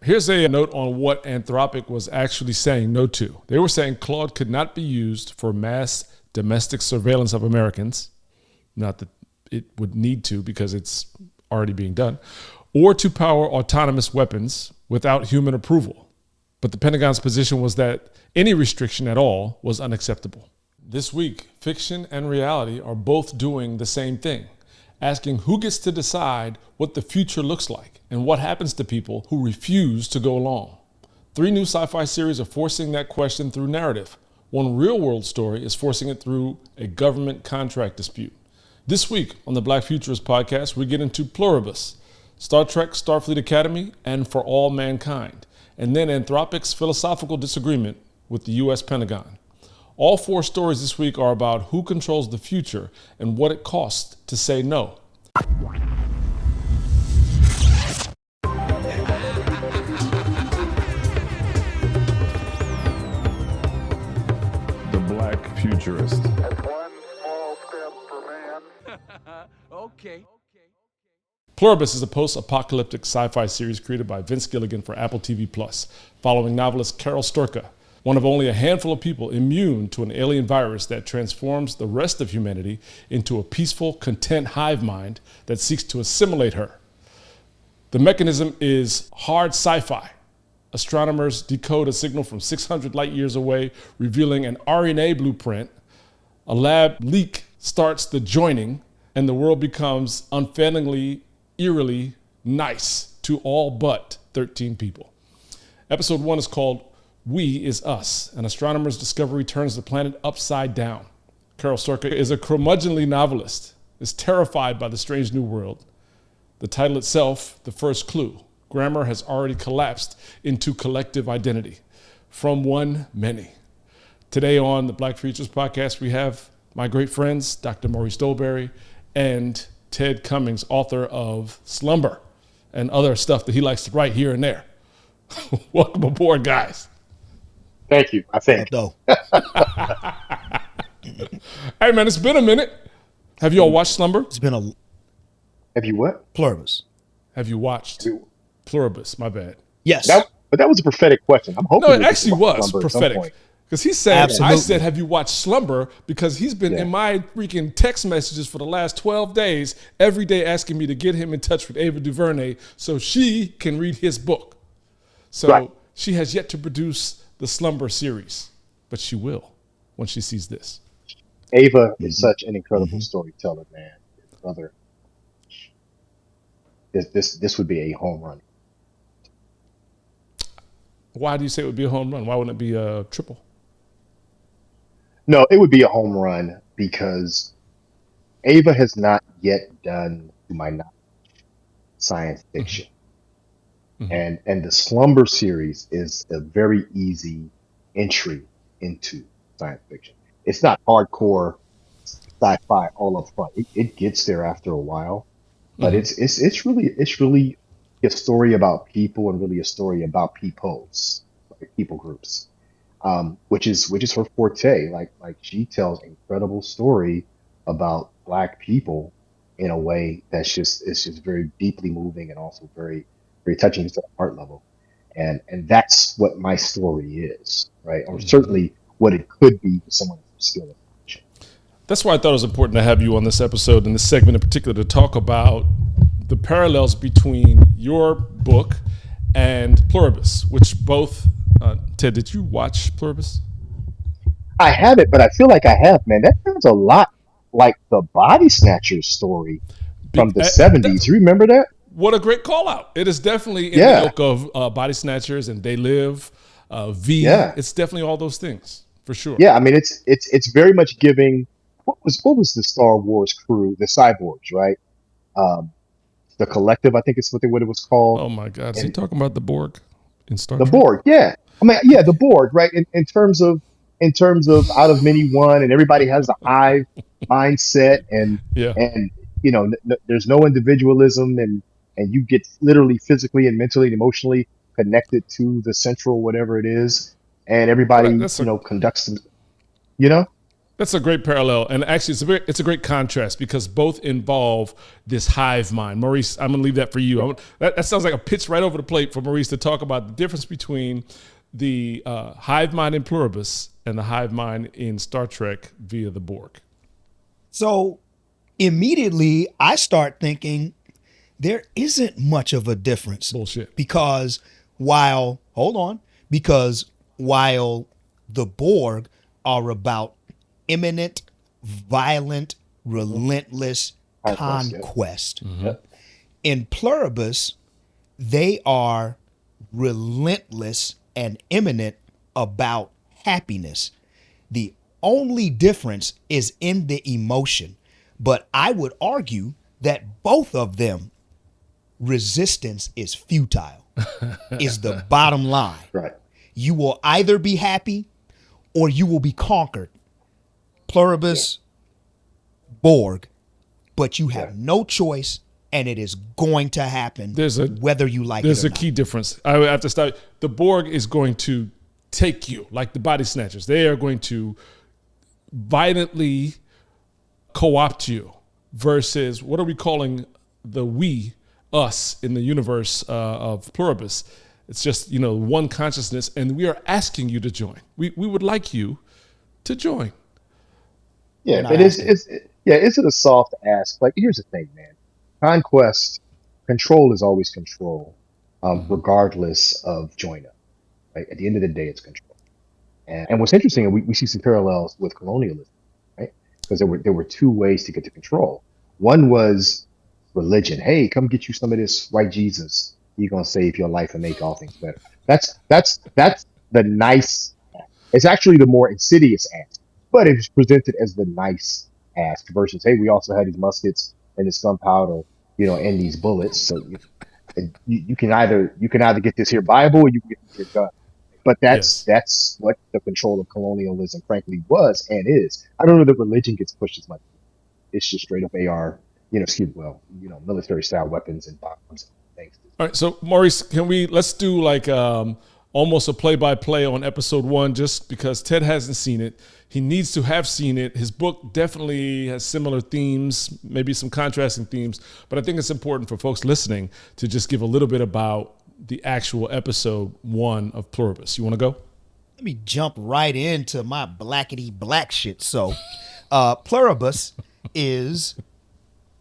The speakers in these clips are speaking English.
Here's a note on what Anthropic was actually saying no to. They were saying Claude could not be used for mass domestic surveillance of Americans, not that it would need to because it's already being done, or to power autonomous weapons without human approval. But the Pentagon's position was that any restriction at all was unacceptable. This week, fiction and reality are both doing the same thing, asking who gets to decide what the future looks like and what happens to people who refuse to go along. 3 new sci-fi series are forcing that question through narrative. One real-world story is forcing it through a government contract dispute. This week on the Black Futurist Podcast, we get into Pluribus, Star Trek, Starfleet Academy, and For All Mankind, and then Anthropic's philosophical disagreement with the U.S. Pentagon. All 4 stories this week are about who controls the future and what it costs to say no. The Black Futurist. That's one small step for man. Okay. Pluribus is a post-apocalyptic sci-fi series created by Vince Gilligan for Apple TV+, following novelist Carol Sturka, one of only a handful of people immune to an alien virus that transforms the rest of humanity into a peaceful, content hive mind that seeks to assimilate her. The mechanism is hard sci-fi. Astronomers decode a signal from 600 light years away, revealing an RNA blueprint. A lab leak starts the joining, and the world becomes unfailingly, eerily nice to all but 13 people. Episode 1 is called We Is Us. An astronomer's discovery turns the planet upside down. Carol Sturka is a curmudgeonly novelist, is terrified by the strange new world. The title itself, the first clue. Grammar has already collapsed into collective identity. From one, many. Today on the Black Futurist Podcast, we have my great friends, Dr. Maurice Dolberry and Ted Cummings, author of Slumber and other stuff that he likes to write here and there. Welcome aboard, guys. Thank you. I think. Hey, man, it's been a minute. Have you all watched Slumber? It's been a Have you what? Pluribus. Have you watched Pluribus? My bad. Yes. But that was a prophetic question. I'm hoping No, it that actually this was Slumber at some prophetic. point. Because he said, Absolutely. I said, have you watched Slumber? Because he's been in my freaking text messages for the last 12 days, every day asking me to get him in touch with Ava DuVernay so she can read his book. So she has yet to produce the Slumber series, but she will when she sees this. Ava is such an incredible storyteller, man. Brother, this would be a home run. Why do you say it would be a home run? Why wouldn't it be a triple? No, it would be a home run because Ava has not yet done, to my knowledge, science fiction. And the Slumber series is a very easy entry into science fiction. It's not hardcore sci-fi all up front. It gets there after a while, but it's really a story about people and really a story about peoples, like people groups, which is her forte. Like she tells an incredible story about Black people in a way it's just very deeply moving and also very very touching at the heart level, and that's what my story is, right? Or certainly what it could be for someone who's skilled in fiction. That's why I thought it was important to have you on this episode and this segment in particular to talk about the parallels between your book and Pluribus, which both, Ted, did you watch Pluribus? I haven't, but I feel like I have, man. That sounds a lot like the Body Snatchers story from the 70s. You remember that? What a great call out. It is definitely in the ilk of Body Snatchers and They Live, V. Yeah. It's definitely all those things, for sure. Yeah, I mean, it's very much giving, what was the Star Wars crew, the cyborgs, right? The Collective, I think it's what it was called. Oh my God, is he talking about the Borg in Star The Trek? Borg, yeah. I mean, yeah, the Borg, right? In terms of out of many one, and everybody has the hive mindset, and you know, there's no individualism, and you get literally physically and mentally and emotionally connected to the central whatever it is, and everybody conducts them, you know. That's a great parallel, and actually, it's a great contrast because both involve this hive mind. Maurice, I'm going to leave that for you. That sounds like a pitch right over the plate for Maurice to talk about the difference between the hive mind in Pluribus and the hive mind in Star Trek via the Borg. So immediately, I start thinking there isn't much of a difference. Bullshit. Because while the Borg are about imminent, violent, relentless conquest. Yeah. In Pluribus, they are relentless and imminent about happiness. The only difference is in the emotion. But I would argue that both of them, resistance is futile, is the bottom line. Right. You will either be happy or you will be conquered. Pluribus, Borg, but you have no choice, and it is going to happen whether you like it or not. There's a key difference. I have to start. The Borg is going to take you, like the body snatchers. They are going to violently co-opt you versus what are we calling the we, us in the universe of Pluribus. It's just, one consciousness, and we are asking you to join. We would like you to join. Yeah, but is it a soft ask? Like, here's the thing, man. Conquest, control is always control, regardless of join up. Right? At the end of the day, it's control. And what's interesting, and we see some parallels with colonialism, right? Because there were two ways to get to control. One was religion. Hey, come get you some of this white Jesus. He's gonna save your life and make all things better. That's the nice. It's actually the more insidious ask, but it's presented as the nice ask versus, hey, we also had these muskets and this gunpowder, and these bullets. So you can either get this here Bible or you can get this here gun. But that's what the control of colonialism, frankly, was and is. I don't know that religion gets pushed as much. It's just straight up AR, military style weapons and bombs and things. All right, so Maurice, let's do like almost a play-by-play on episode 1, just because Ted hasn't seen it. He needs to have seen it. His book definitely has similar themes, maybe some contrasting themes, but I think it's important for folks listening to just give a little bit about the actual episode 1 of Pluribus. You want to go? Let me jump right into my blackety black shit. So, Pluribus is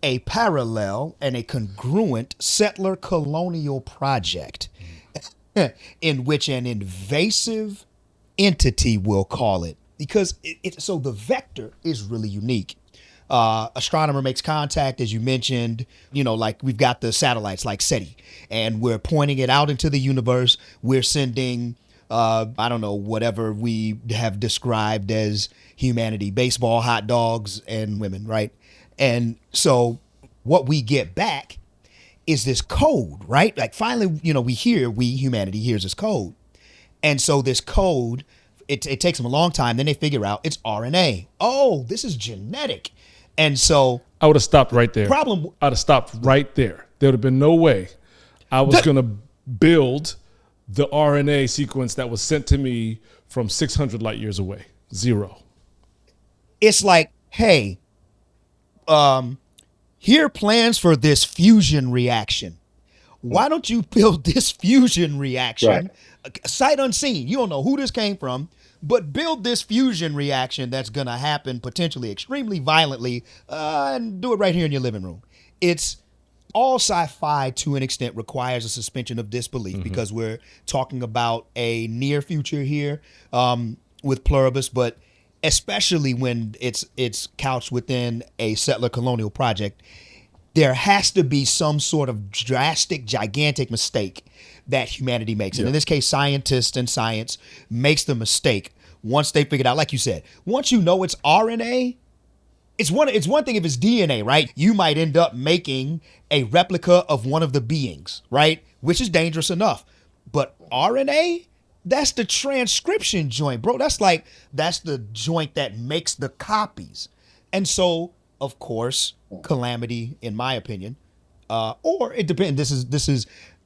a parallel and a congruent settler colonial project in which an invasive entity, we'll call it, because so the vector is really unique. Astronomer makes contact, as you mentioned, like we've got the satellites like SETI, and we're pointing it out into the universe. We're sending, whatever we have described as humanity, baseball, hot dogs, and women, right? And so what we get back is this code, right? Like finally, humanity hears this code. And so this code, it takes them a long time. Then they figure out it's RNA. Oh, this is genetic. And so I would have stopped right there. I would have stopped right there. There would have been no way I was going to build the RNA sequence that was sent to me from 600 light years away. Zero. It's like, hey, here are plans for this fusion reaction. Why don't you build this fusion reaction? Right. Sight unseen. You don't know who this came from, but build this fusion reaction that's going to happen potentially extremely violently and do it right here in your living room. It's all sci-fi to an extent requires a suspension of disbelief because we're talking about a near future here with Pluribus, but especially when it's couched within a settler colonial project, there has to be some sort of drastic, gigantic mistake that humanity makes. And in this case, scientists and science makes the mistake once they figured out, like you said, once you know it's RNA, it's one thing if it's DNA, right? You might end up making a replica of one of the beings, right? Which is dangerous enough. But RNA, that's the transcription joint, bro. That's the joint that makes the copies. And so, of course, calamity, in my opinion, or it depends. This is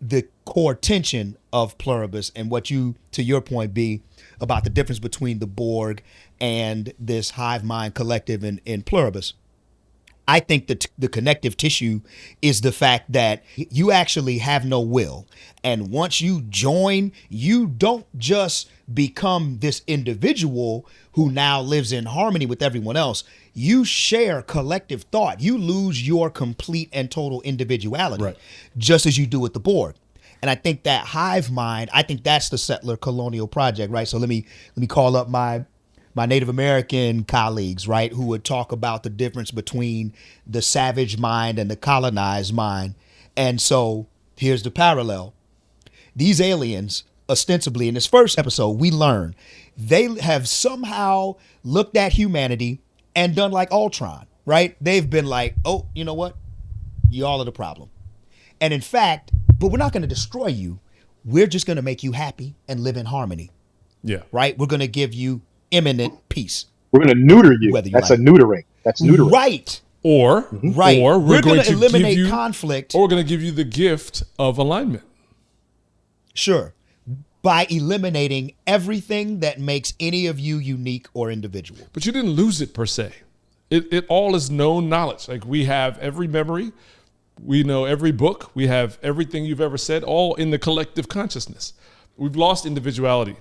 the core tension of Pluribus and what you, to your point, be about the difference between the Borg and this hive mind collective in Pluribus. I think that the connective tissue is the fact that you actually have no will. And once you join, you don't just become this individual who now lives in harmony with everyone else. You share collective thought. You lose your complete and total individuality, right, just as you do with the Borg. And I think that hive mind, I think that's the settler colonial project, right? So let me call up my Native American colleagues, right, who would talk about the difference between the savage mind and the colonized mind. And so here's the parallel. These aliens, ostensibly in this first episode, we learn they have somehow looked at humanity and done like Ultron, right? They've been like, oh, you know what? Y'all are the problem. And in fact, but we're not going to destroy you. We're just going to make you happy and live in harmony. Yeah. Right? We're going to give you imminent peace. We're going to neuter you. That's like a neutering. That's neutering. Right. Or we're going to eliminate conflict. Or we're going to give you the gift of alignment. Sure. By eliminating everything that makes any of you unique or individual. But you didn't lose it per se. It all is known knowledge. Like we have every memory. We know every book. We have everything you've ever said, all in the collective consciousness. We've lost individuality,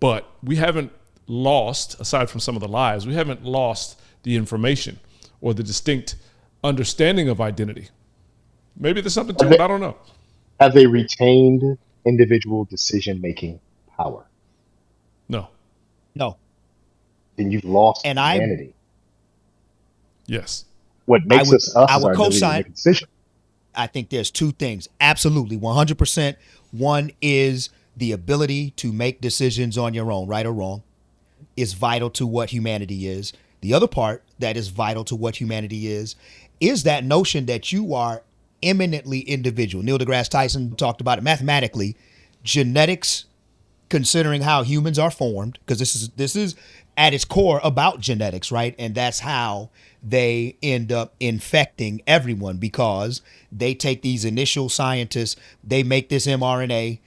but we haven't lost, aside from some of the lies, we haven't lost the information or the distinct understanding of identity. Maybe there's something to it. I don't know. Have they retained individual decision-making power? No. Then you've lost humanity. Yes. What makes us us is our ability to make a decision. I think there's two things. Absolutely, 100%. One is the ability to make decisions on your own, right or wrong, is vital to what humanity is. The other part that is vital to what humanity is that notion that you are eminently individual. Neil deGrasse Tyson talked about it mathematically. Genetics, considering how humans are formed, because this is at its core about genetics, right? And that's how they end up infecting everyone, because they take these initial scientists, they make this mRNA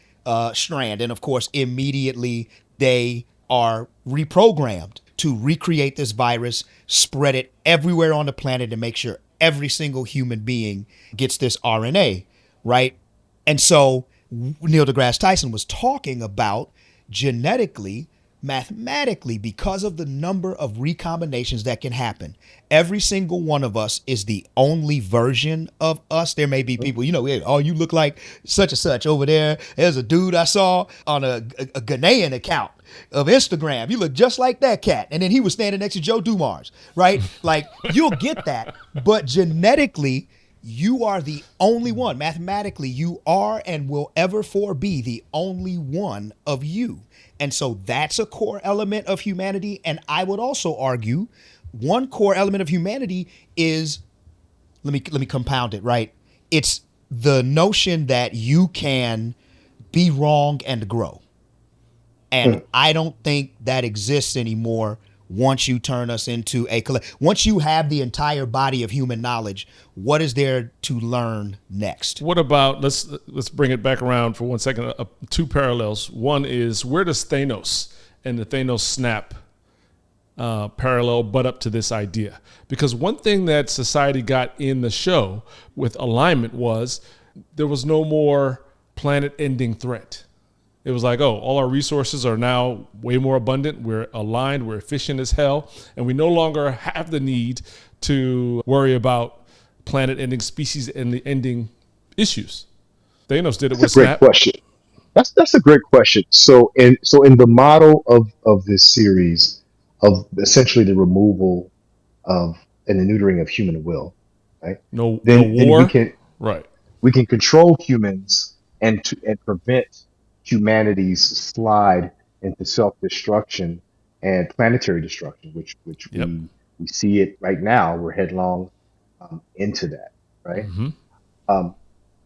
strand, and of course, immediately they are reprogrammed to recreate this virus, spread it everywhere on the planet, and make sure every single human being gets this RNA, right? And so Neil deGrasse Tyson was talking about genetically, mathematically, because of the number of recombinations that can happen. Every single one of us is the only version of us. There may be people, oh, you look like such and such over there. There's a dude I saw on a Ghanaian account of Instagram. You look just like that cat. And then he was standing next to Joe Dumars, right? Like, you'll get that. But genetically, you are the only one. Mathematically, you are and will ever be the only one of you. And so that's a core element of humanity. And I would also argue one core element of humanity is, let me compound it, right? It's the notion that you can be wrong and grow. And I don't think that exists anymore once you turn us into once you have the entire body of human knowledge. What is there to learn next? What about, let's bring it back around for 1 second, two parallels. One is, where does Thanos and the Thanos snap parallel butt up to this idea? Because one thing that society got in the show with alignment was there was no more planet-ending threat. It was like, oh, all our resources are now way more abundant. We're aligned. We're efficient as hell. And we no longer have the need to worry about planet-ending species and the ending issues. Thanos did it with Snap. That's a great question. That's a great question. So in the model of this series of essentially the removal of and the neutering of human will, right? Then we can control humans and prevent humanity's slide into self-destruction and planetary destruction, which we see it right now. We're headlong into that, right? Mm-hmm.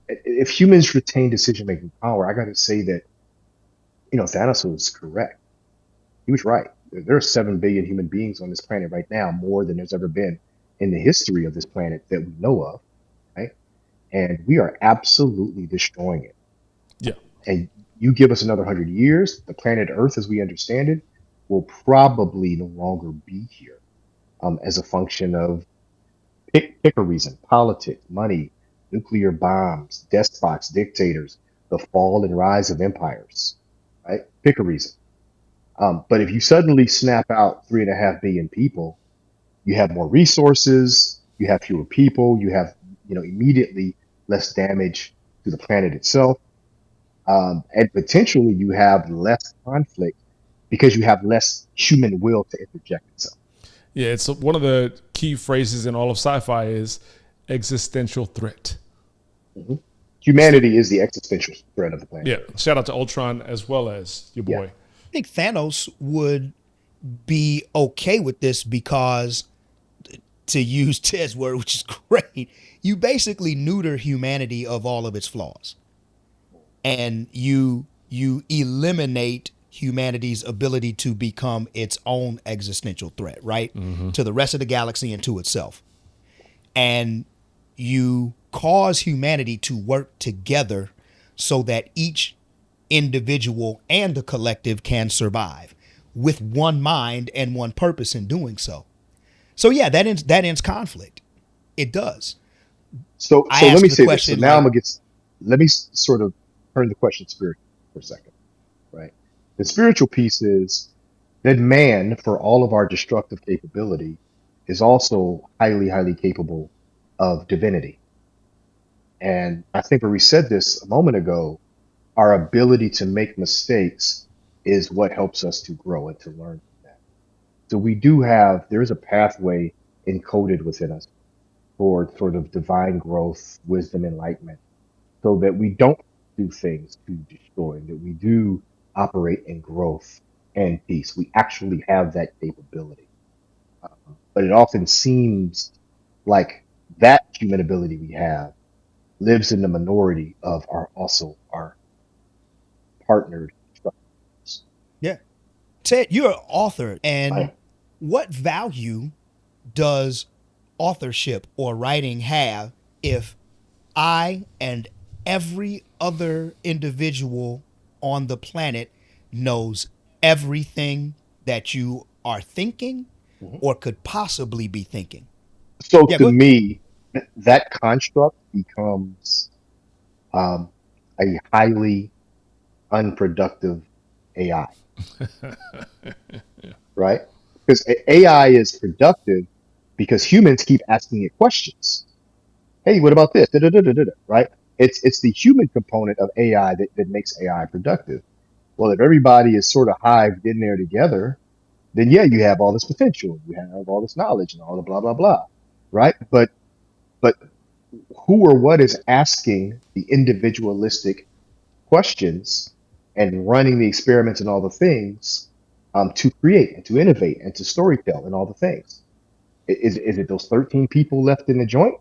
If humans retain decision-making power, I got to say that, Thanos was correct. He was right. There are 7 billion human beings on this planet right now, more than there's ever been in the history of this planet that we know of, right? and we are absolutely destroying it. Yeah. And you give us another 100 years, the planet Earth, as we understand it, will probably no longer be here, as a function of pick a reason: politics, money, nuclear bombs, despots, dictators, the fall and rise of empires. Right? Pick a reason. But if you suddenly snap out 3.5 billion people, you have more resources, you have fewer people, you have, immediately less damage to the planet itself, and potentially you have less conflict because you have less human will to interject itself. Yeah, it's one of the key phrases in all of sci-fi is existential threat. hmm Humanity is the existential threat of the planet. Yeah, shout out to Ultron as well as your boy. Yeah. I think Thanos would be okay with this because, to use Ted's word, which is great, you basically neuter humanity of all of its flaws, and you eliminate humanity's ability to become its own existential threat, right? To the rest of the galaxy and to itself. And you cause humanity to work together so that each individual and the collective can survive with one mind and one purpose in doing so. So yeah, that ends conflict. It does. So I let asked me the say this. So question now like, let me sort of turn the question spiritual for a second, right? The spiritual piece is that man, for all of our destructive capability, is also highly, highly capable of divinity. And I think where we said this a moment ago, our ability to make mistakes is what helps us to grow and to learn from that. So there is a pathway encoded within us for sort of divine growth, wisdom, enlightenment, so that we don't do things to destroy, that we do operate in growth and peace. We actually have that capability. But it often seems like that human ability we have lives in the minority of our partnered structures. yeah, Ted, you're an author, and Right. what value does authorship or writing have if I and every other individual on the planet knows everything that you are thinking Mhm. or could possibly be thinking? So Yeah, to good. me, that construct becomes um, a highly unproductive AI, right? Because AI is productive because humans keep asking it questions. Hey, what about this? Da, da, da, da, da, da, right? It's the human component of AI that makes AI productive. Well, if everybody is sort of hived in there together, then yeah, you have all this potential, you have all this knowledge and all the blah blah blah, right? But who or what is asking the individualistic questions and running the experiments and all the things, to create and to innovate and to storytell and all the things? Is it those 13 people left in the joint,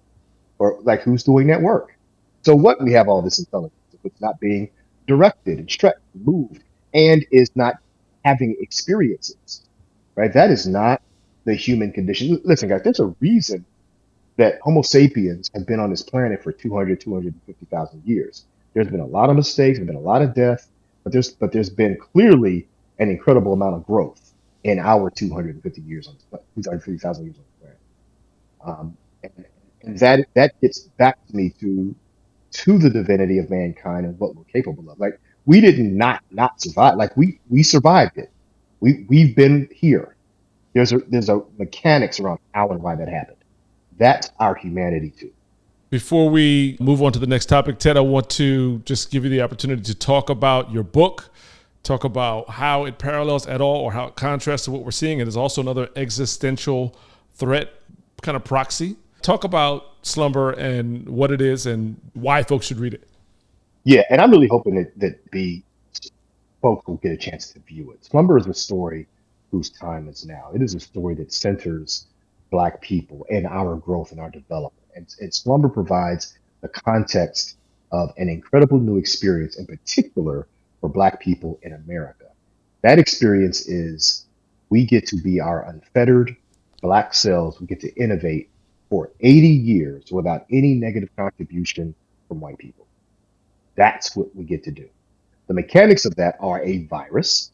or like who's doing that work? So what, we have all this intelligence if it's not being directed and stretched and moved and is not having experiences, right? That is not the human condition. Listen, guys, there's a reason that Homo sapiens have been on this planet for 200, 250,000 years. There's been a lot of mistakes, there's been a lot of death, but there's been clearly an incredible amount of growth in our 250 years on this planet, 250,000 years on the planet. And that gets back to me to the divinity of mankind and what we're capable of. Like, we didn't not survive. Like, we survived it. We've been here. There's a mechanics around how and why that happened. That's our humanity too. Before we move on to the next topic, Ted, I want to just give you the opportunity to talk about your book, talk about how it parallels at all or how it contrasts to what we're seeing. It is also another existential threat kind of proxy. Talk about Slumber and what it is and why folks should read it. Yeah, and I'm really hoping that the folks will get a chance to view it. Slumber is a story whose time is now. It is a story that centers Black people and our growth and our development. And Slumber provides the context of an incredible new experience, in particular for Black people in America. That experience is, we get to be our unfettered Black selves. We get to innovate for 80 years without any negative contribution from white people. That's what we get to do. The mechanics of that are a virus,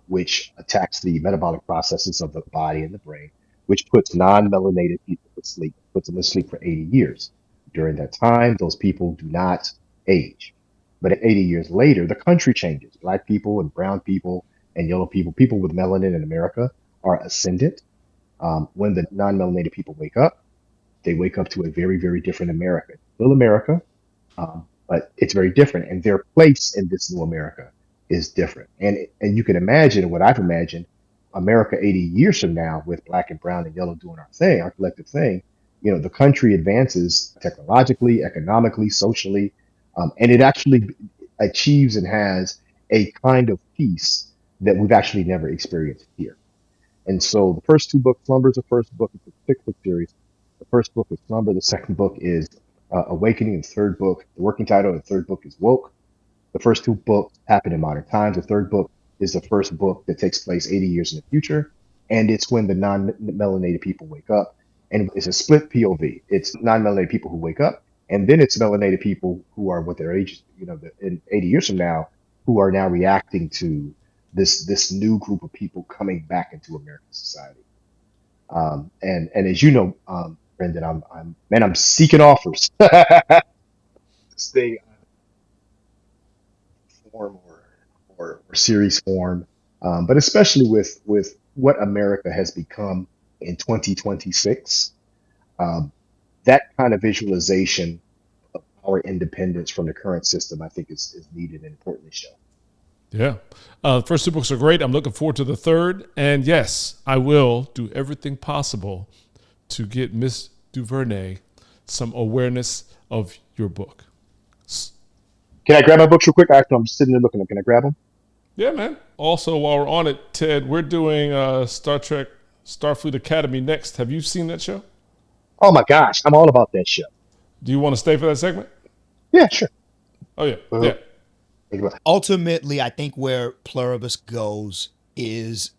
which attacks the metabolic processes of the body and the brain, which puts non-melanated people to sleep, puts them to sleep for 80 years. During that time, those people do not age. But 80 years later, the country changes. Black people and brown people and yellow people, people with melanin in America are ascendant. When the non-melanated people wake up, they wake up to a very, very different America. Still America, but it's very different. And their place in this new America is different. And you can imagine what I've imagined America 80 years from now with black and brown and yellow doing our thing, our collective thing. You know, the country advances technologically, economically, socially, and it actually achieves and has a kind of peace that we've actually never experienced here. And so the first two books, Slumber is the first book. It's a 6-book series. The first book is Slumber. The second book is Awakening. And the third book, the working title of the third book is Woke. The first two books happen in modern times. The third book is the first book that takes place 80 years in the future. And it's when the non-melanated people wake up. And it's a split POV. It's non-melanated people who wake up. And then it's melanated people who are what their age, you know, in 80 years from now, who are now reacting to this new group of people coming back into American society. And as you know, Bryndan, I'm seeking offers. This thing, form or series form, but especially with what America has become in 2026, that kind of visualization of our independence from the current system, I think, is needed and important to show. Yeah. The first two books are great. I'm looking forward to the third. And yes, I will do everything possible to get Miss DuVernay some awareness of your book. Can I grab my books real quick? I'm just sitting there looking. Can I grab them? Yeah, man. Also, while we're on it, Ted, we're doing Star Trek Starfleet Academy next. Have you seen that show? Oh my gosh, I'm all about that show. Do you want to stay for that segment? Yeah, sure. Oh, yeah. Yeah. Ultimately, I think where Pluribus goes is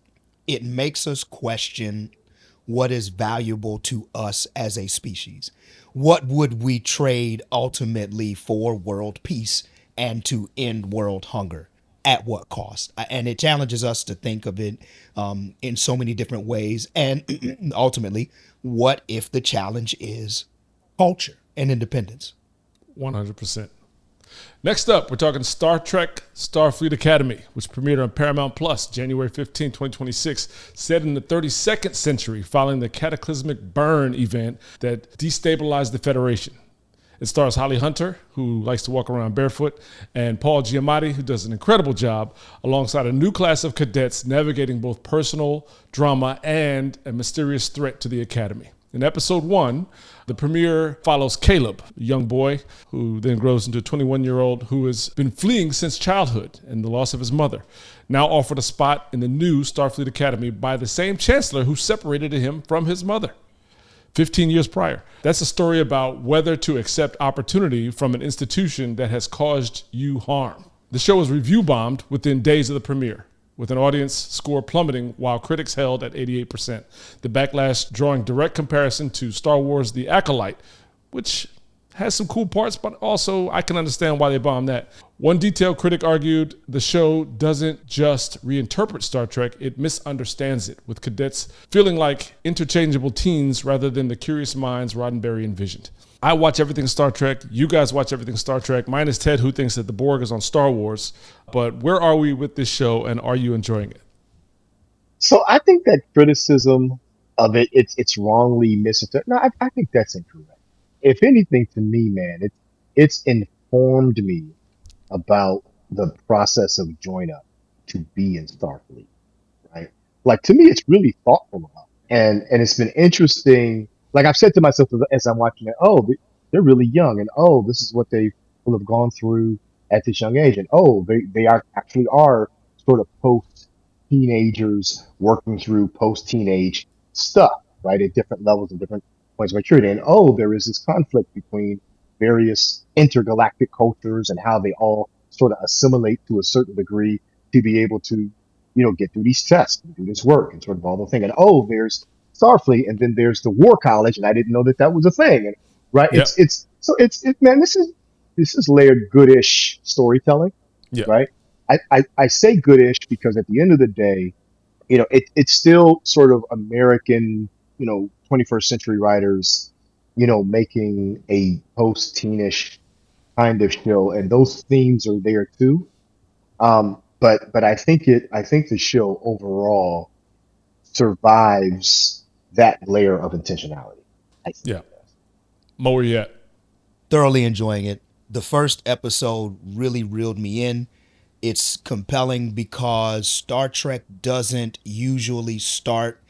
it makes us question what is valuable to us as a species. What would we trade ultimately for world peace and to end world hunger? At what cost? And it challenges us to think of it in so many different ways. And ultimately, what if the challenge is culture and independence? 100%. Next up, we're talking Star Trek Starfleet Academy, which premiered on Paramount Plus January 15, 2026, set in the 32nd century following the cataclysmic burn event that destabilized the Federation. It stars Holly Hunter, who likes to walk around barefoot, and Paul Giamatti, who does an incredible job, alongside a new class of cadets navigating both personal drama and a mysterious threat to the Academy. In episode 1, the premiere follows Caleb, a young boy who then grows into a 21-year-old who has been fleeing since childhood and the loss of his mother, now offered a spot in the new Starfleet Academy by the same chancellor who separated him from his mother 15 years prior. That's a story about whether to accept opportunity from an institution that has caused you harm. The show was review bombed within days of the premiere, with an audience score plummeting while critics held at 88%. The backlash drawing direct comparison to Star Wars The Acolyte, which has some cool parts, but also I can understand why they bombed that. One detailed critic argued the show doesn't just reinterpret Star Trek, it misunderstands it, with cadets feeling like interchangeable teens rather than the curious minds Roddenberry envisioned. I watch everything Star Trek. You guys watch everything Star Trek. Mine is Ted, who thinks that the Borg is on Star Wars. But where are we with this show, and are you enjoying it? So I think that criticism of it's wrongly misinterpreted. No, I think that's incorrect. If anything, to me, man, it's informed me about the process of join up to be in Starfleet, right? Like, to me, it's really thoughtful about it. And it's been interesting. Like, I've said to myself as I'm watching it, oh, they're really young, and oh, this is what they will have gone through at this young age, and oh, they actually are sort of post teenagers working through post teenage stuff, right, at different levels and different points of maturity, and oh, there is this conflict between various intergalactic cultures and how they all sort of assimilate to a certain degree to be able to, you know, get through these tests and do this work and sort of all the thing, and oh, there's Starfleet, and then there's the War College, and I didn't know that was a thing, and right? Yep. It's man, this is this is layered goodish storytelling, Yeah. right? I say goodish because at the end of the day, it's still sort of American, 21st century writers, making a post-teenish kind of show, and those themes are there too. But I think the show overall survives that layer of intentionality. I think Yeah. it does. Mo, where you at? Thoroughly enjoying it. The first episode really reeled me in. It's compelling because Star Trek doesn't usually start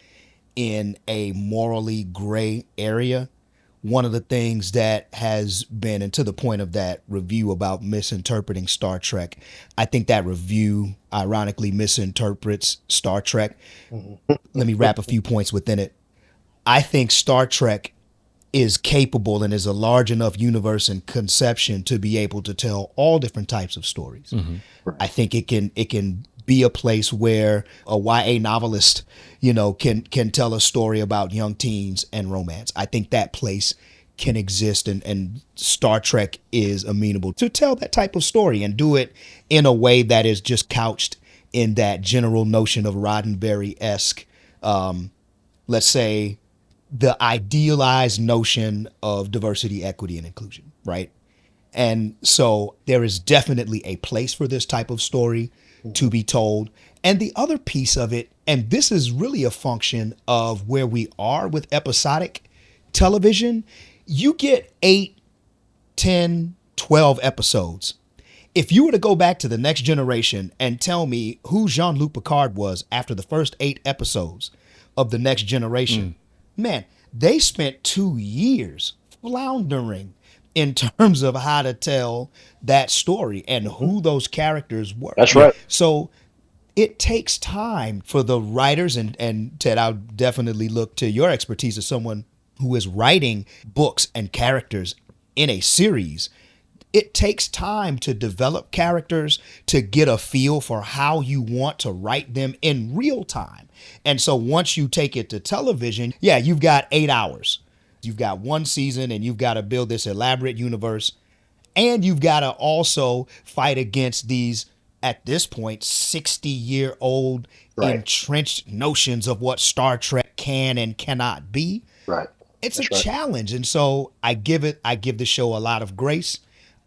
in a morally gray area. One of the things that has been, and to the point of that review about misinterpreting Star Trek, I think that review ironically misinterprets Star Trek. Let me wrap a few points within it. I think Star Trek is capable and is a large enough universe and conception to be able to tell all different types of stories. I think it can be a place where a YA novelist, can tell a story about young teens and romance. I think that place can exist, and Star Trek is amenable to tell that type of story and do it in a way that is just couched in that general notion of Roddenberry-esque, let's say, the idealized notion of diversity, equity, and inclusion, right? And so there is definitely a place for this type of story to be told. And the other piece of it, and this is really a function of where we are with episodic television, you get 8, 10, 12 episodes. If you were to go back to The Next Generation and tell me who Jean-Luc Picard was after the first 8 episodes of The Next Generation, man, they spent 2 years floundering in terms of how to tell that story and who those characters were. That's right. So it takes time for the writers, and Ted, I'll definitely look to your expertise as someone who is writing books and characters in a series. It takes time to develop characters, to get a feel for how you want to write them in real time. And so once you take it to television, you've got 8 hours. You've got one season and you've got to build this elaborate universe. And you've got to also fight against these, at this point, 60-year-old entrenched notions of what Star Trek can and cannot be. Right. It's a challenge. And so I give the show a lot of grace.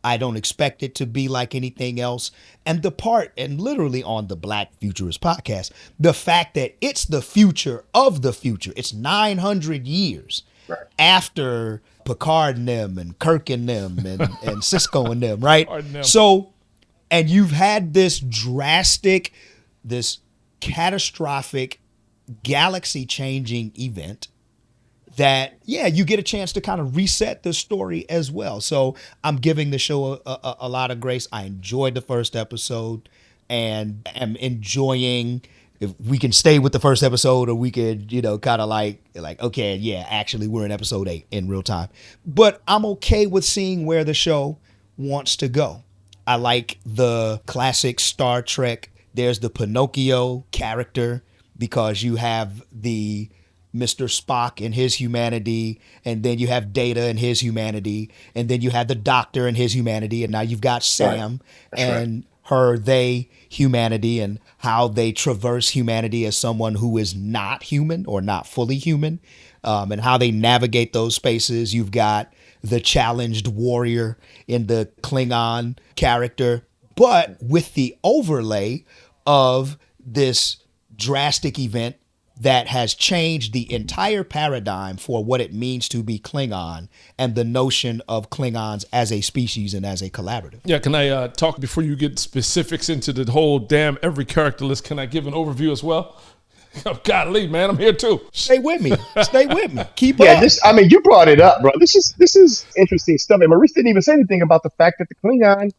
I don't expect it to be like anything else. And literally on the Black Futurist Podcast, the fact that it's the future of the future, it's 900 years after Picard and them and Kirk and them and Cisco and them, right? So, and you've had this drastic, this catastrophic, galaxy-changing event that, you get a chance to kind of reset the story as well. So I'm giving the show a lot of grace. I enjoyed the first episode and am enjoying, if we can stay with the first episode or we could, kind of like, okay, actually we're in episode 8 in real time. But I'm okay with seeing where the show wants to go. I like the classic Star Trek. There's the Pinocchio character because you have the Mr. Spock and his humanity, and then you have Data and his humanity, and then you have the Doctor and his humanity, and now you've got Sam and her, they humanity, and how they traverse humanity as someone who is not human or not fully human, and how they navigate those spaces. You've got the challenged warrior in the Klingon character, but with the overlay of this drastic event that has changed the entire paradigm for what it means to be Klingon and the notion of Klingons as a species and as a collaborative. Yeah, can I talk before you get specifics into the whole damn every character list? Can I give an overview as well? Oh, golly, man, I'm here too. Stay with me. Keep up. You brought it up, bro. This is interesting stuff. And Maurice didn't even say anything about the fact that the Klingon,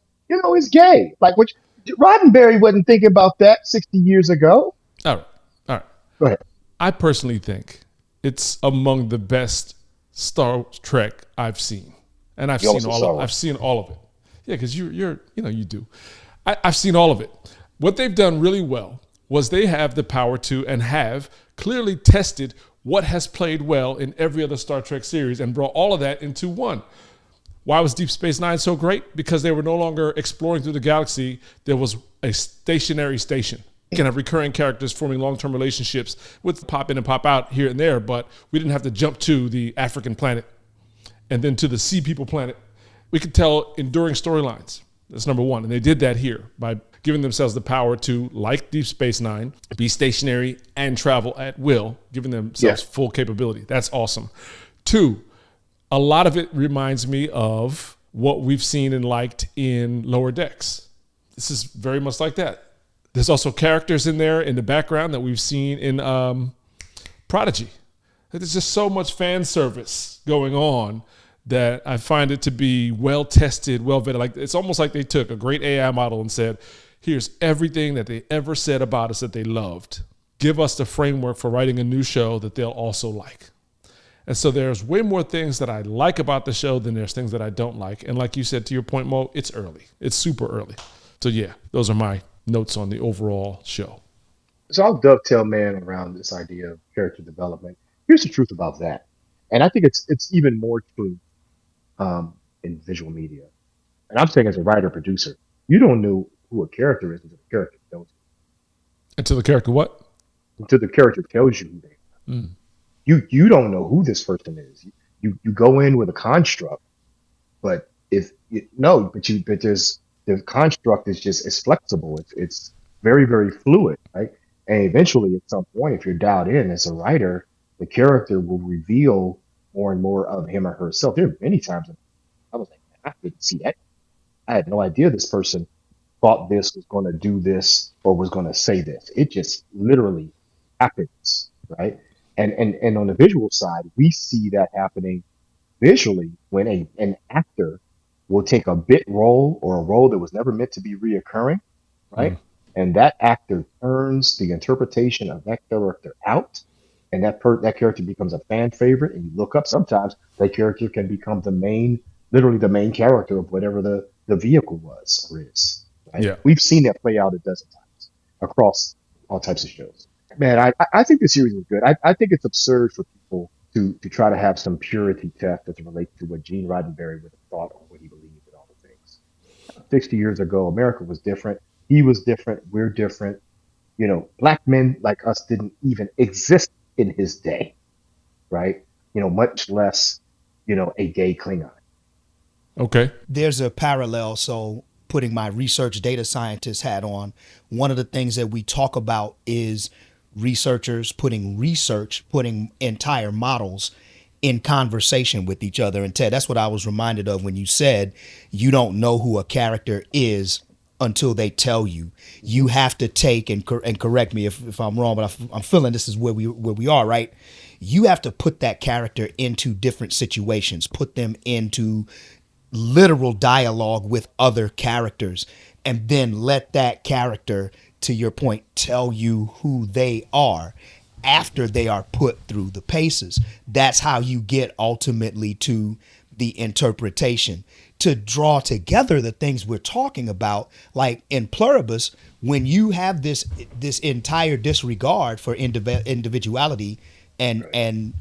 is gay. Like, which Roddenberry wasn't thinking about that 60 years ago. All right. Go ahead. I personally think it's among the best Star Trek I've seen, and I've seen all of it. Yeah, because you do. I've seen all of it. What they've done really well was they have the power to and have clearly tested what has played well in every other Star Trek series and brought all of that into one. Why was Deep Space Nine so great? Because they were no longer exploring through the galaxy. There was a stationary station. You can have recurring characters forming long-term relationships with pop in and pop out here and there, but we didn't have to jump to the African planet and then to the Sea People planet. We could tell enduring storylines. That's number one. And they did that here by giving themselves the power to, like Deep Space Nine, be stationary and travel at will, giving themselves full capability. That's awesome. Two, a lot of it reminds me of what we've seen and liked in Lower Decks. This is very much like that. There's also characters in there in the background that we've seen in Prodigy. There's just so much fan service going on that I find it to be well tested, well vetted. Like, it's almost like they took a great AI model and said, here's everything that they ever said about us that they loved. Give us the framework for writing a new show that they'll also like. And so there's way more things that I like about the show than there's things that I don't like. And like you said, to your point, Mo, it's early. It's super early. So yeah, those are my notes on the overall show. So I'll dovetail, man, around this idea of character development. Here's the truth about that. And I think it's even more true in visual media. And I'm saying as a writer, producer, you don't know who a character is until the character tells you. Until the character what? Until the character tells you who they are. Mm. You don't know who this person is. You go in with a construct, but the construct is just, it's flexible. It's very, very fluid, right? And eventually, at some point, if you're dialed in as a writer, the character will reveal more and more of him or herself. There are many times I was like, I didn't see that. I had no idea this person thought this was going to do this or was going to say this. It just literally happens, right? And on the visual side, we see that happening visually when an actor will take a bit role or a role that was never meant to be reoccurring, right? Mm. And that actor turns the interpretation of that character out, and that character becomes a fan favorite. And you look up, sometimes that character can become literally the main character of whatever the vehicle was or is. Right? Yeah. We've seen that play out a dozen times across all types of shows. Man, I think the series is good. I think it's absurd for people to try to have some purity test as it relates to what Gene Roddenberry would have thought or what he believed in all the things. 60 years ago, America was different. He was different. We're different. Black men like us didn't even exist in his day, right? Much less, a gay Klingon. Okay. There's a parallel. So putting my research data scientist hat on, one of the things that we talk about is researchers putting entire models in conversation with each other. And Ted, that's what I was reminded of when you said you don't know who a character is until they tell you. You have to take and correct me if I'm wrong, but I'm feeling this is where we are, right? You have to put that character into different situations, put them into literal dialogue with other characters, and then let that character, to your point, tell you who they are after they are put through the paces. That's how you get ultimately to the interpretation, to draw together the things we're talking about. Like in Pluribus, when you have this entire disregard for individuality and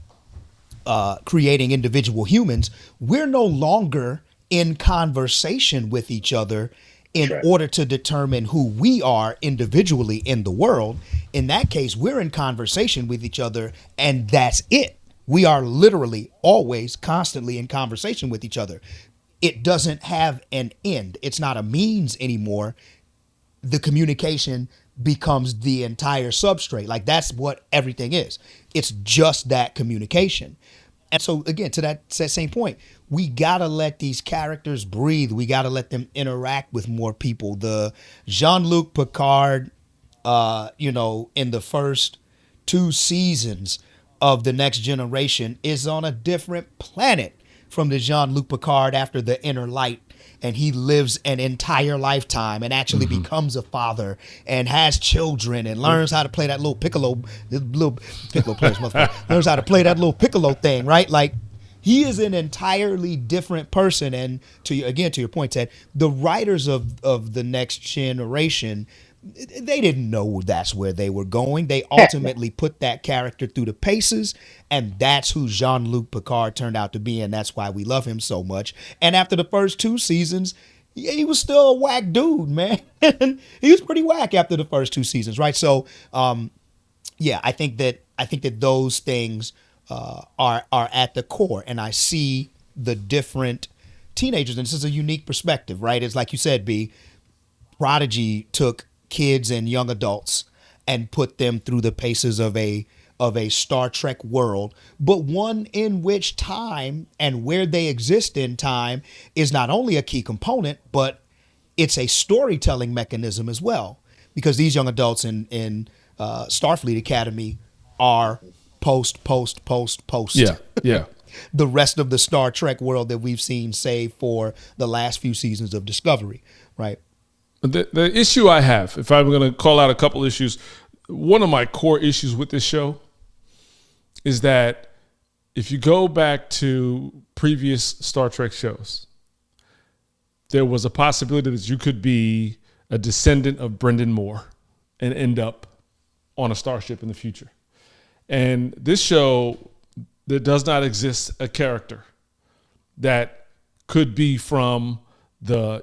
creating individual humans, we're no longer in conversation with each other in order to determine who we are individually in the world. In that case, we're in conversation with each other, and that's it. We are literally always constantly in conversation with each other. It doesn't have an end. It's not a means anymore. The communication becomes the entire substrate. Like, that's what everything is. It's just that communication. And so, again, to that same point, we got to let these characters breathe. We got to let them interact with more people. The Jean-Luc Picard, in the first 2 seasons of The Next Generation is on a different planet from the Jean-Luc Picard after The Inner Light. And he lives an entire lifetime and actually becomes a father and has children and learns how to play that little piccolo players, learns how to play that little piccolo thing, right? Like, he is an entirely different person. And to your point, Ted, the writers of The Next Generation, they didn't know that's where they were going. They Heck no. ultimately put that character through the paces, and that's who Jean-Luc Picard turned out to be, and that's why we love him so much. And after the first 2 seasons, yeah, he was still a whack dude, man. He was pretty whack after the first 2 seasons, right? So, yeah, I think that those things are at the core, and I see the different teenagers, and this is a unique perspective, right? It's like you said, B. Prodigy took kids and young adults and put them through the paces of a Star Trek world, but one in which time and where they exist in time is not only a key component, but it's a storytelling mechanism as well. Because these young adults in Starfleet Academy are post. Yeah. The rest of the Star Trek world that we've seen, save for the last few seasons of Discovery, right? The issue I have, if I'm going to call out a couple issues, one of my core issues with this show is that if you go back to previous Star Trek shows, there was a possibility that you could be a descendant of Bryndan Moore and end up on a starship in the future. And this show, there does not exist a character that could be from the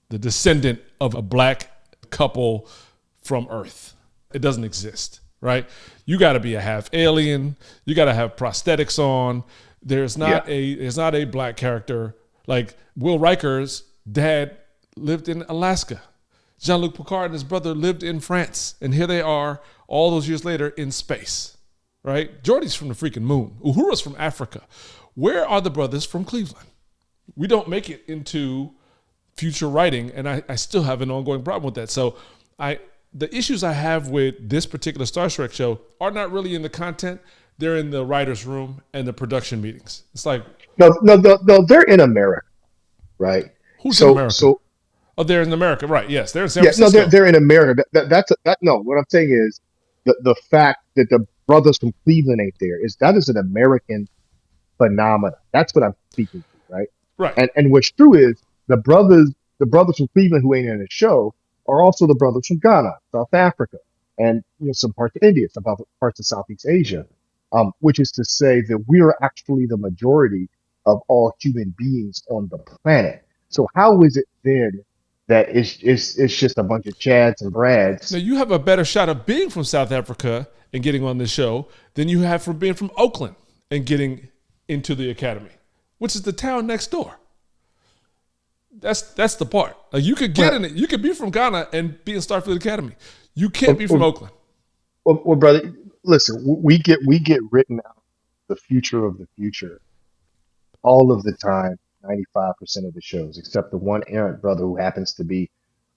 descendant of a black couple from Earth. It doesn't exist, right? You got to be a half alien. You got to have prosthetics on. There's not a black character. Like Will Riker's dad lived in Alaska. Jean-Luc Picard and his brother lived in France. And here they are all those years later in space, right? Geordi's from the freaking moon. Uhura's from Africa. Where are the brothers from Cleveland? We don't make it into future writing, and I still have an ongoing problem with that. So the issues I have with this particular Star Trek show are not really in the content. They're in the writer's room and the production meetings. It's like... No, they're in America, right? Who's in America? They're in America, right? Yes, they're in San Francisco. No, they're in America. No. What I'm saying is the fact that the brothers from Cleveland ain't there that is an American phenomenon. That's what I'm speaking to, right? Right. And what's true is the brothers from Cleveland who ain't in the show are also the brothers from Ghana, South Africa, and some parts of India, some parts of Southeast Asia. Which is to say that we are actually the majority of all human beings on the planet. So how is it then that it's just a bunch of Chads and Brads? Now you have a better shot of being from South Africa and getting on this show than you have from being from Oakland and getting into the Academy, which is the town next door. That's the part. Like you could get in it. You could be from Ghana and be in Starfleet Academy. You can't be from Oakland. Well, brother, listen. We get written out the future of the future all of the time. 95% of the shows, except the one errant brother who happens to be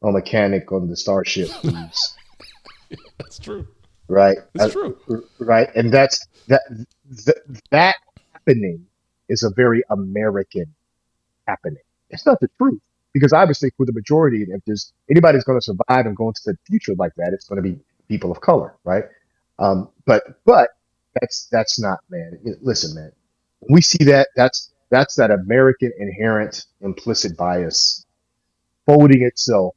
a mechanic on the starship. That's true. Right. It's true. Right. And that happening is a very American happening. It's not the truth, because obviously for the majority, if there's anybody's going to survive and go into the future like that, it's going to be people of color, right? But that's not, man. Listen, man. When we see that, that's that American inherent implicit bias folding itself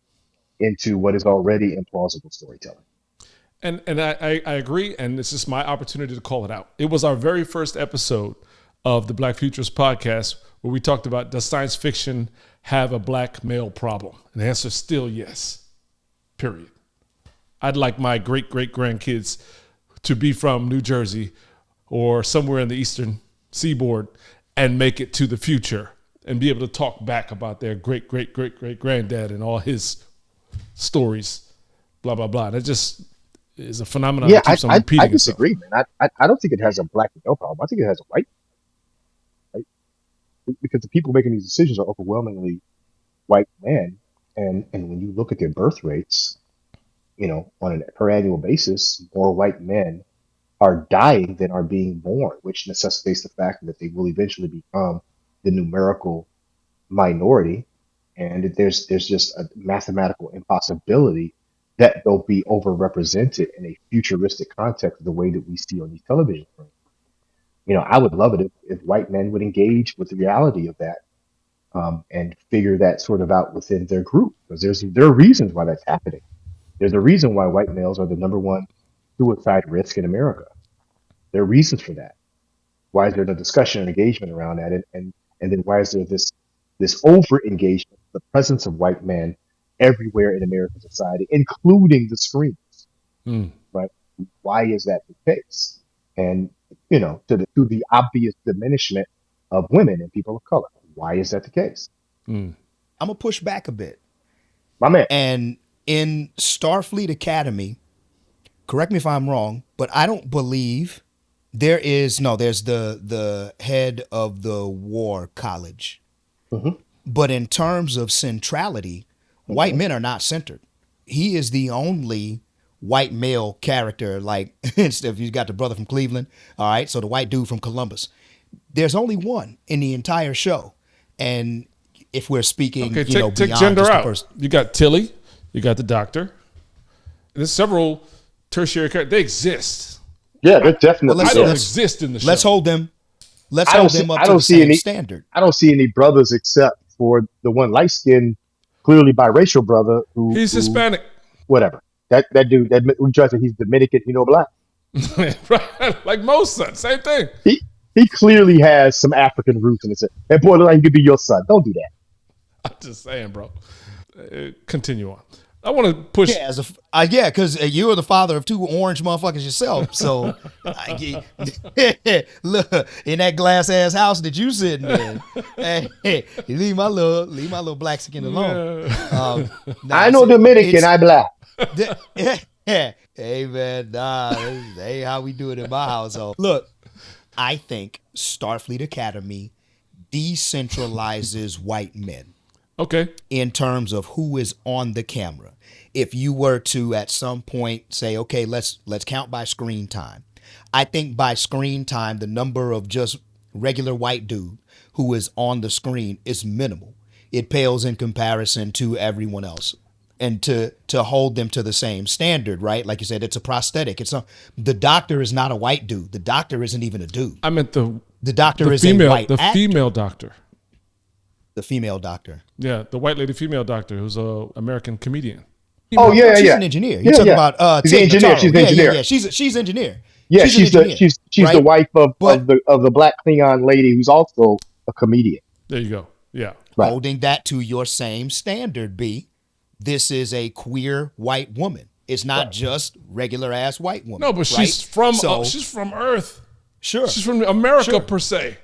into what is already implausible storytelling. And I agree, and this is my opportunity to call it out. It was our very first episode of the Black Futurist Podcast where we talked about, does science fiction have a black male problem? And the answer is still yes, period. I'd like my great-great-grandkids to be from New Jersey or somewhere in the Eastern Seaboard and make it to the future and be able to talk back about their great-great-great-great-granddad and all his stories, blah, blah, blah. That just is a phenomenon that keeps on repeating itself. I disagree, man. I don't think it has a black male problem. I think it has a white, right? Because the people making these decisions are overwhelmingly white men. And when you look at their birth rates, on a per annual basis, more white men are dying than are being born, which necessitates the fact that they will eventually become the numerical minority. And there's just a mathematical impossibility that they'll be overrepresented in a futuristic context the way that we see on these television programs. I would love it if white men would engage with the reality of that and figure that sort of out within their group, because there are reasons why that's happening. There's a reason why white males are the number one suicide risk in America. There are reasons for that. Why is there no discussion and engagement around that? And then why is there this over engagement, the presence of white men everywhere in American society, including the screens, Mm. right? Why is that the case? And to the obvious diminishment of women and people of color. Why is that the case? Mm. I'm gonna push back a bit. My man. And in Starfleet Academy, correct me if I'm wrong, but I don't believe there's the head of the war college. Mhm. But in terms of centrality, white men are not centered. He is the only white male character, like if you got the brother from Cleveland, all right, so the white dude from Columbus. There's only one in the entire show. And if we're speaking, Okay, take beyond gender just the out. person. You got Tilly, you got the doctor. There's several tertiary characters. They exist. Yeah, they're definitely. Well, I don't let's- exist in the show. Let's hold them. Let's I don't hold see- them up I to don't the see same any- standard. I don't see any brothers except for the one light skinned, clearly biracial brother who He's Hispanic. whatever. That dude, we try to say he's Dominican, black. Right? Like most sons, same thing. He clearly has some African roots in it. That boy look like he could be your son. Don't do that. I'm just saying, bro. Continue on. I want to push. Yeah, because you are the father of two orange motherfuckers yourself. So, look in that glass ass house that you sitting in. Hey, leave my little black skin alone. I know Dominican, I black. Hey man, this ain't how we do it in my household. Look, I think Starfleet Academy decentralizes white men. Okay. In terms of who is on the camera. If you were to at some point say, okay, let's count by screen time. I think by screen time, the number of just regular white dude who is on the screen is minimal. It pales in comparison to everyone else. And to hold them to the same standard, right? Like you said, it's a prosthetic. The doctor is not a white dude. The doctor isn't even a dude. I meant the doctor is female, a white actor. female doctor. The female doctor. Yeah, the white lady female doctor who's a American comedian. Oh yeah, She's yeah. an engineer. Yeah, You're talking yeah. about She's an engineer. Notaro. She's an engineer. Yeah. She's engineer. Yeah, she's she's an engineer, the right? wife of But- the black Klingon lady who's also a comedian. There you go. Yeah. Right. Holding that to your same standard, B. This is a queer white woman. It's not just regular ass white woman. No, but right? she's from So, she's from Earth. sure. She's from America Sure. per se.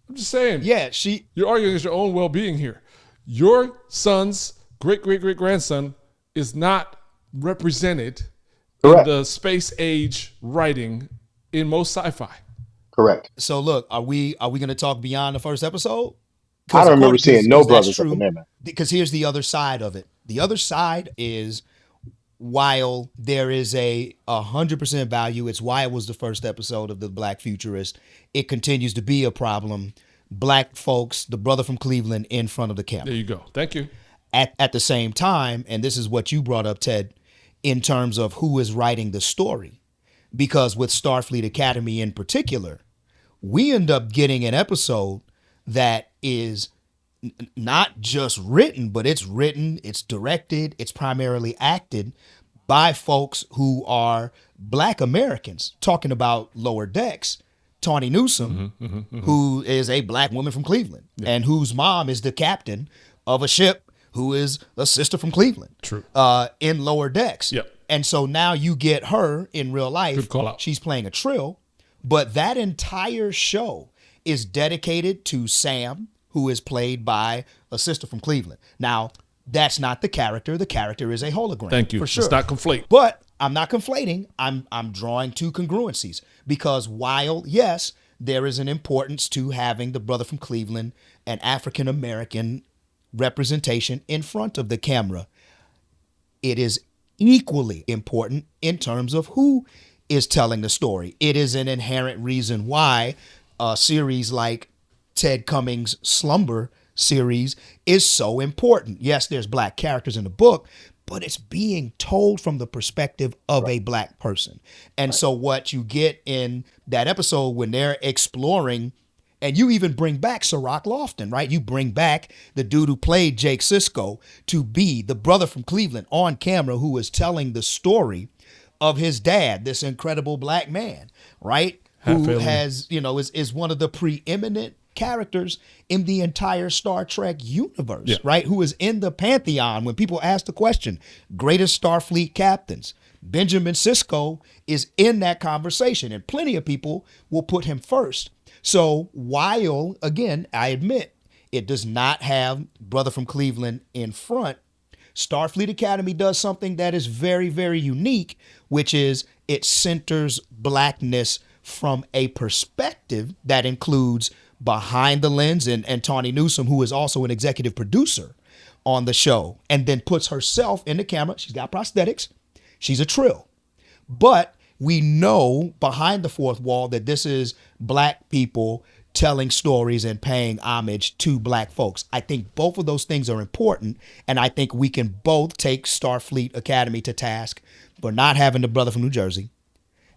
I'm just saying. Yeah, You're arguing against your own well-being here. Your son's great-great-great-grandson is not represented Correct. in the space age writing in most sci-fi. Correct. So look, are we going to talk beyond the first episode? I don't remember seeing no brothers up in there, man. Because here's the other side of it. The other side is, while there is a 100% value, it's why it was the first episode of the Black Futurist. It continues to be a problem. Black folks, the brother from Cleveland, in front of the camera. There you go. Thank you. At the same time, and this is what you brought up, Ted, in terms of who is writing the story. Because with Starfleet Academy in particular, we end up getting an episode that is not just written, but it's written, it's directed, it's primarily acted by folks who are Black Americans. Talking about Lower Decks, Tawny Newsome, who is a Black woman from Cleveland, and whose mom is the captain of a ship who is a sister from Cleveland. True. In Lower Decks. Yep. And so now you get her in real life. Good call out. She's playing a Trill, but that entire show is dedicated to Sam, who is played by a sister from Cleveland. Now, that's not the character. The character is a hologram. Thank you. For sure. Let's not conflate. But I'm not conflating. I'm drawing two congruencies, because while, yes, there is an importance to having the brother from Cleveland, an African American representation in front of the camera, it is equally important in terms of who is telling the story. It is an inherent reason why a series like Ted Cummings' Slumber series is so important. Yes, there's Black characters in the book, but it's being told from the perspective of a Black person. And so what you get in that episode when they're exploring And you even bring back Sirach Lofton, right? You bring back the dude who played Jake Sisko to be the brother from Cleveland on camera who is telling the story of his dad, this incredible black man, right? Who has, is one of the preeminent characters in the entire Star Trek universe, right? Who is in the pantheon when people ask the question, greatest Starfleet captains. Benjamin Sisko is in that conversation, and plenty of people will put him first. So while, again, I admit, it does not have Brother from Cleveland in front, Starfleet Academy does something that is very, very unique, which is it centers blackness from a perspective that includes behind the lens and Tawny Newsome, who is also an executive producer on the show, and then puts herself in the camera. She's got prosthetics. She's a trill. But we know behind the fourth wall that this is black people telling stories and paying homage to black folks. I think both of those things are important, and I think we can both take Starfleet Academy to task for not having the brother from New Jersey,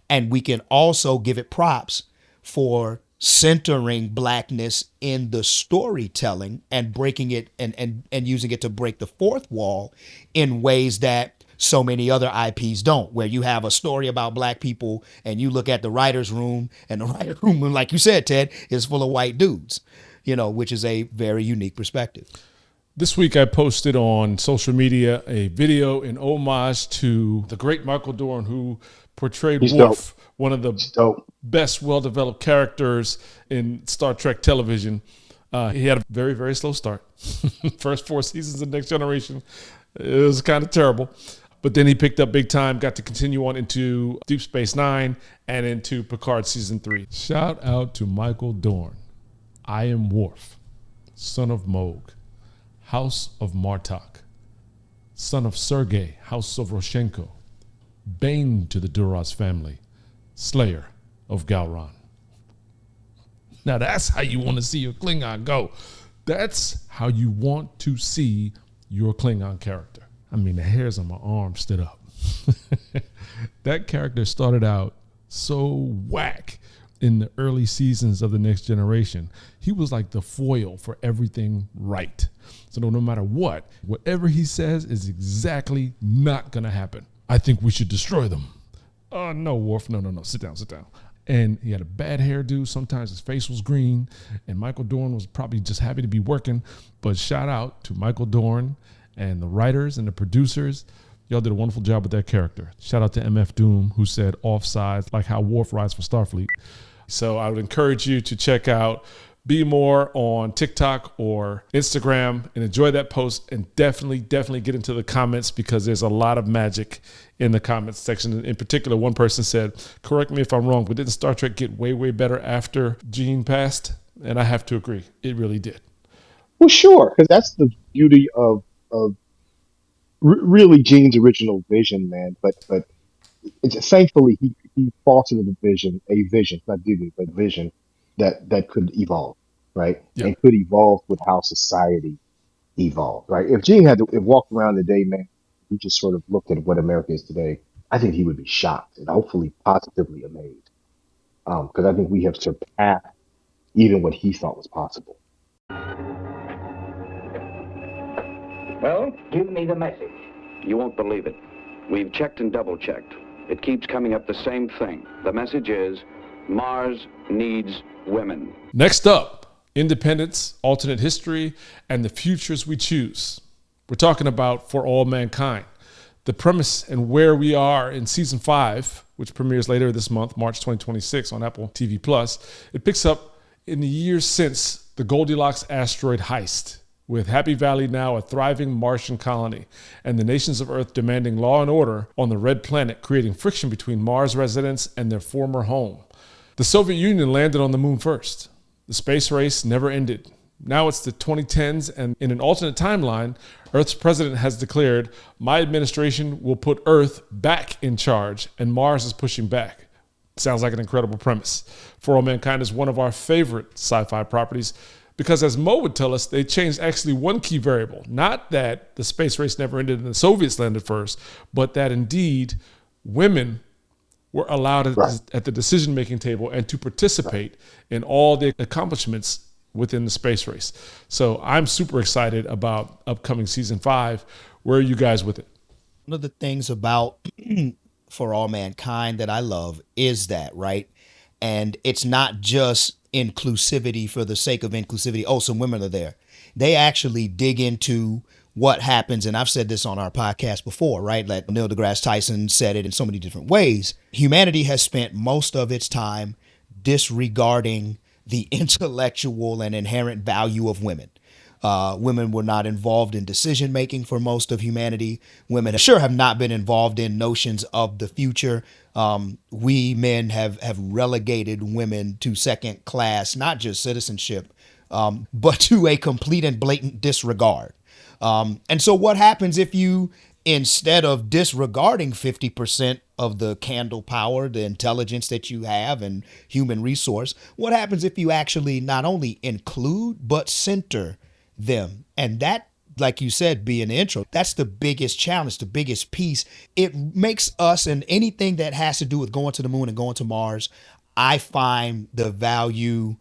and we can also give it props for centering blackness in the storytelling and breaking it and using it to break the fourth wall in ways that so many other IPs don't, where you have a story about black people and you look at the writer's room, and the writer's room, like you said, Ted, is full of white dudes, which is a very unique perspective. This week I posted on social media a video in homage to the great Michael Dorn, who portrayed Worf, one of the best well-developed characters in Star Trek television. He had a very, very slow start. First 4 seasons of Next Generation, it was kind of terrible. But then he picked up big time, got to continue on into Deep Space Nine and into Picard Season 3. Shout out to Michael Dorn. I am Worf, son of Moog, House of Martok, son of Sergei, House of Roshenko, Bane to the Duras family, Slayer of Galron. Now that's how you want to see your Klingon go. That's how you want to see your Klingon character. I mean, the hairs on my arm stood up. That character started out so whack in the early seasons of The Next Generation. He was like the foil for everything right. So no matter what, whatever he says is exactly not going to happen. I think we should destroy them. Oh, no, Worf. No. Sit down. And he had a bad hairdo. Sometimes his face was green. And Michael Dorn was probably just happy to be working. But shout out to Michael Dorn and the writers and the producers. Y'all did a wonderful job with that character. Shout out to MF Doom, who said offsides, like how Worf rides for Starfleet. So I would encourage you to check out Be More on TikTok or Instagram and enjoy that post, and definitely get into the comments, because there's a lot of magic in the comments section. In particular, one person said, correct me if I'm wrong, but didn't Star Trek get way, way better after Gene passed? And I have to agree. It really did. Well, sure, because that's the beauty of really Gene's original vision, man. But it's, thankfully he fostered a vision, not duty, but vision that could evolve, right? Yep. And could evolve with how society evolved, right? If Gene had to walked around today, man, he just sort of looked at what America is today, I think he would be shocked and hopefully positively amazed, because I think we have surpassed even what he thought was possible. Well, give me the message. You won't believe it. We've checked and double-checked. It keeps coming up the same thing. The message is, Mars needs women. Next up, independence, alternate history, and the futures we choose. We're talking about For All Mankind. The premise and where we are in season 5, which premieres later this month, March 2026 on Apple TV+. It picks up in the years since the Goldilocks asteroid heist, with Happy Valley now a thriving Martian colony, and the nations of Earth demanding law and order on the Red Planet, creating friction between Mars residents and their former home. The Soviet Union landed on the moon first. The space race never ended. Now it's the 2010s, and in an alternate timeline, Earth's president has declared, my administration will put Earth back in charge, and Mars is pushing back. Sounds like an incredible premise. For All Mankind is one of our favorite sci-fi properties, because as Mo would tell us, they changed actually one key variable. Not that the space race never ended and the Soviets landed first, but that indeed women were allowed Right. at the decision-making table and to participate in all the accomplishments within the space race. So I'm super excited about upcoming season 5. Where are you guys with it? One of the things about For All Mankind that I love is that, right? And it's not just inclusivity for the sake of inclusivity. Oh, some women are there. They actually dig into what happens. And I've said this on our podcast before, right? Like Neil deGrasse Tyson said it in so many different ways. Humanity has spent most of its time disregarding the intellectual and inherent value of women. Women were not involved in decision making for most of humanity. Women sure have not been involved in notions of the future. We men have relegated women to second class, not just citizenship, but to a complete and blatant disregard. And so what happens if you, instead of disregarding 50% of the candle power, the intelligence that you have and human resource, what happens if you actually not only include, but center them? And that, like you said, be an intro, that's the biggest challenge, the biggest piece. It makes us, and anything that has to do with going to the moon and going to Mars, I find the value,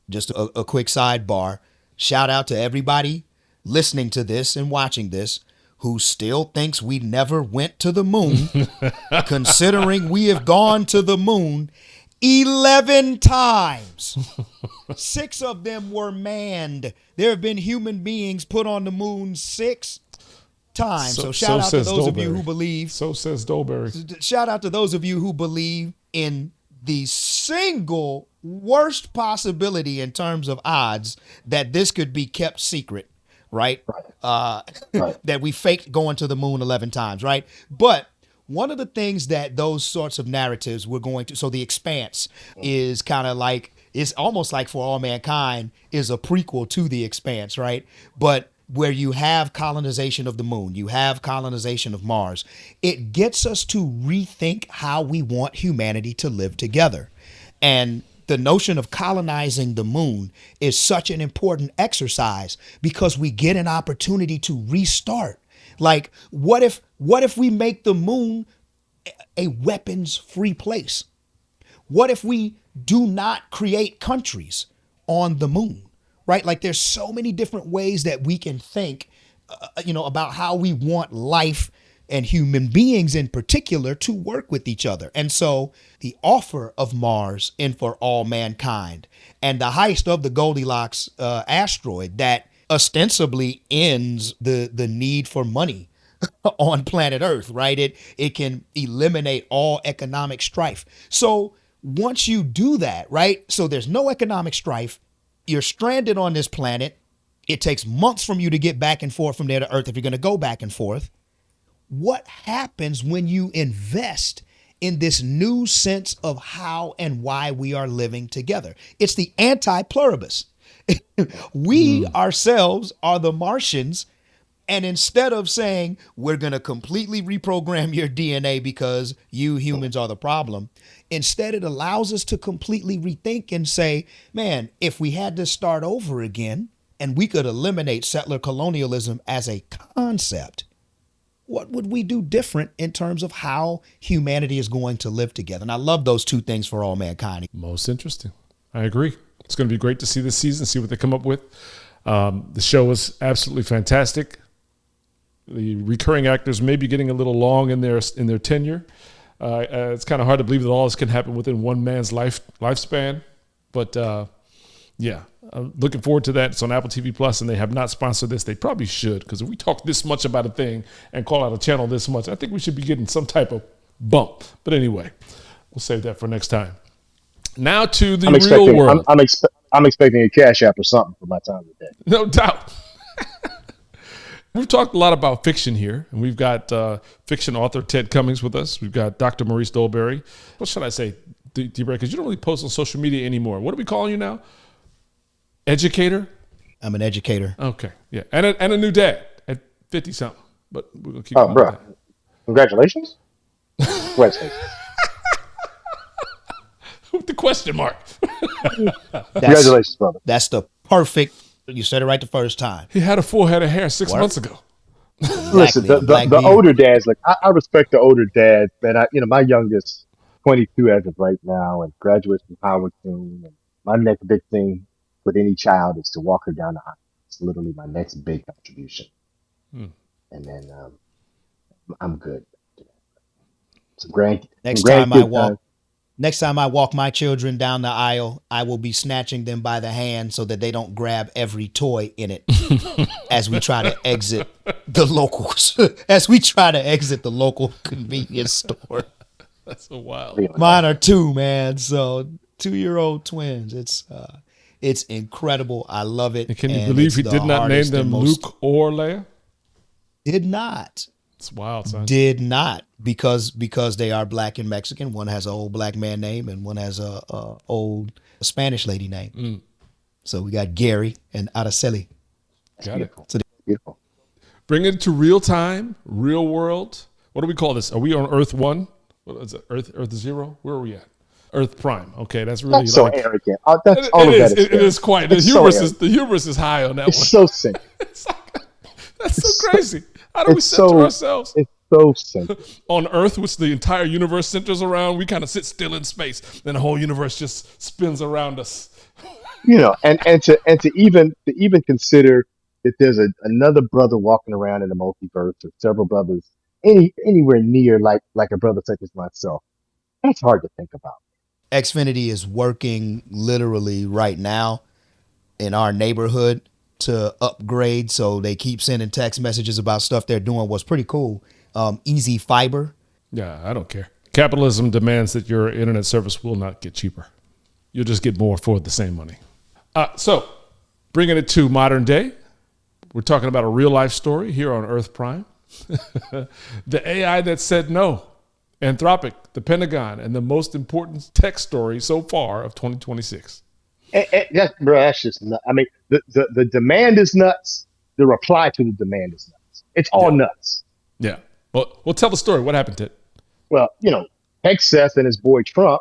just a quick sidebar, shout out to everybody listening to this and watching this who still thinks we never went to the moon, considering we have gone to the moon 11 times. 6 of them were manned. There have been human beings put on the moon 6 times. So shout out to those of you who believe. So says Dolberry. Shout out to those of you who believe in the single worst possibility in terms of odds that this could be kept secret. Right. That we faked going to the moon 11 times. Right. But one of the things that those sorts of narratives we're going to, so The Expanse is kind of like, it's almost like For All Mankind is a prequel to The Expanse. Right. But where you have colonization of the moon, you have colonization of Mars, it gets us to rethink how we want humanity to live together. And the notion of colonizing the moon is such an important exercise because we get an opportunity to restart. Like, what if we make the moon a weapons-free place? What if we do not create countries on the moon, right? Like, there's so many different ways that we can think, about how we want life and human beings in particular to work with each other. And so the offer of Mars in For All Mankind and the heist of the Goldilocks asteroid that ostensibly ends the need for money on planet Earth, right? It can eliminate all economic strife. So once you do that, right? So there's no economic strife. You're stranded on this planet. It takes months from you to get back and forth from there to Earth if you're going to go back and forth. What happens when you invest in this new sense of how and why we are living together? It's the anti-pluribus. We ourselves are the Martians. And instead of saying we're going to completely reprogram your DNA because you humans are the problem, instead it allows us to completely rethink and say, man, if we had to start over again and we could eliminate settler colonialism as a concept, what would we do different in terms of how humanity is going to live together? And I love those two things For All Mankind. Most interesting. I agree. It's going to be great to see this season, see what they come up with. The show was absolutely fantastic. The recurring actors may be getting a little long in their tenure. It's kind of hard to believe that all this can happen within one man's lifespan. But yeah, I'm looking forward to that. It's on Apple TV Plus, and they have not sponsored this. They probably should, because if we talk this much about a thing and call out a channel this much, I think we should be getting some type of bump. But anyway, we'll save that for next time. Now to the real world. I'm expecting a cash app or something for my time today. No doubt. We've talked a lot about fiction here, and we've got fiction author Ted Cummings with us. We've got Dr. Maurice Dolberry. What should I say, D-Bray? Because you don't really post on social media anymore. What are we calling you now? Educator? I'm an educator. Okay, yeah, and a new dad at 50-something. But we're gonna keep going bro, with that. Congratulations. Congratulations. With the question mark. Congratulations, brother. That's the perfect. You said it right the first time. He had a full head of hair 6 months ago. Listen, Exactly. And a black the beard. older dads, like I respect the older dads, man. My youngest, 22 as of right now, and graduates from Howard soon. And my next big thing with any child is to walk her down the aisle. It's literally my next big contribution, Hmm. and then I'm good. Some Next time I grandkid time. walk Next time I walk my children down the aisle, I will be snatching them by the hand so that they don't grab every toy in it as we try to exit the local convenience store. That's so wild. Mine are two, man. So 2-year-old twins. It's incredible. I love it. And can you believe he did not name them Luke or Leia? Did not. It's wild, son. Did not, because they are black and Mexican. One has an old black man name and one has a old Spanish lady name. Mm. So we got Gary and Araceli. Got it. So Beautiful. Bring it to real time, real world. What do we call this? Are we on Earth 1? What is it? Earth 0? Where are we at? Earth Prime. Okay, that's really That's so like, arrogant. That's all of that. It is quite. The It's hubris is high on that It's one. so simple. That's so crazy. How do we center ourselves? It's so simple. On Earth, which the entire universe centers around, we kind of sit still in space. Then the whole universe just spins around us. And to even consider that there's another brother walking around in the multiverse, or several brothers anywhere near like a brother such as myself. That's hard to think about. Xfinity is working literally right now in our neighborhood to upgrade. So they keep sending text messages about stuff they're doing. What's pretty cool. Easy fiber. Yeah, I don't care. Capitalism demands that your internet service will not get cheaper. You'll just get more for the same money. So, bringing it to modern day, we're talking about a real life story here on Earth Prime. The AI that said no. Anthropic, the Pentagon, and the most important tech story so far of 2026. That's just nuts. I mean, the demand is nuts. The reply to the demand is nuts. It's all nuts. Yeah. Well, tell the story. What happened, Ted? Well, Hegseth and his boy Trump,